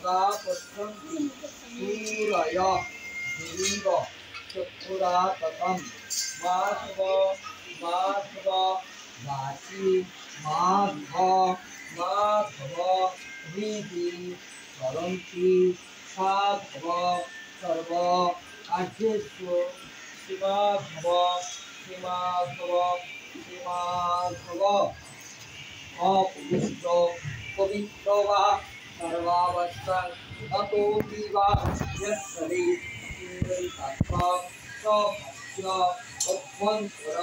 सदा पश्यन्ति सूरयः दिवीव चक्षुराततं माधव माधव वाची माधव माधव हृदि चरन्ति साधव सर्व कार्येषु शिवाधव शिवाधव शिवाधव अपविष्ट पवित्र वा सर्वावस्था अतो दिवा यस्सरे इंद्रितात्म सभस्य अभ्यंतर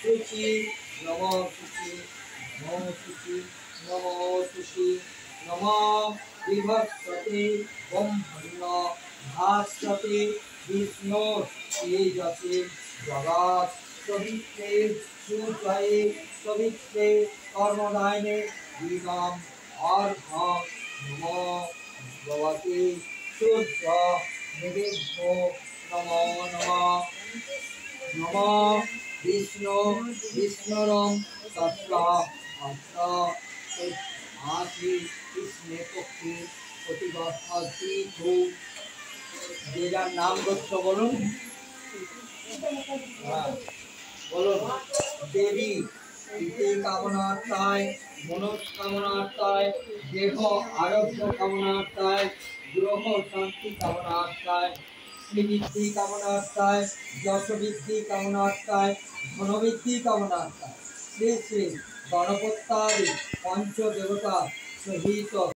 शुचि नमो शुचि नमो शुचि नमो शुचि नमो विभक्सते ब्रह्मण्य भास्यते विष्णु तेजसे जगत् सवित्रे सूर्ये सवित्रे कर्मदायिने दीनां अर्घं नमो भगवते सूर्य निवेद्यो नमो नमः नमो विष्णु विष्णुरं तत्र अत्र आसि कृष्णे पक्षे प्रतिबद्धति हो যে যার নাম গোত্র বলুন বলুন দেবী ইতি কামনার্থায় মনস্কামনার্থায় দেহ আরোগ্য কামনার্থায় গ্রহ শান্তি কামনার্থায় শ্রীবৃদ্ধি কামনার্থায় যশবৃদ্ধি কামনার্থায় ধনবৃদ্ধি কামনার্থায় শ্রী শ্রী গণপত্যাদি পঞ্চদেবতা সহিত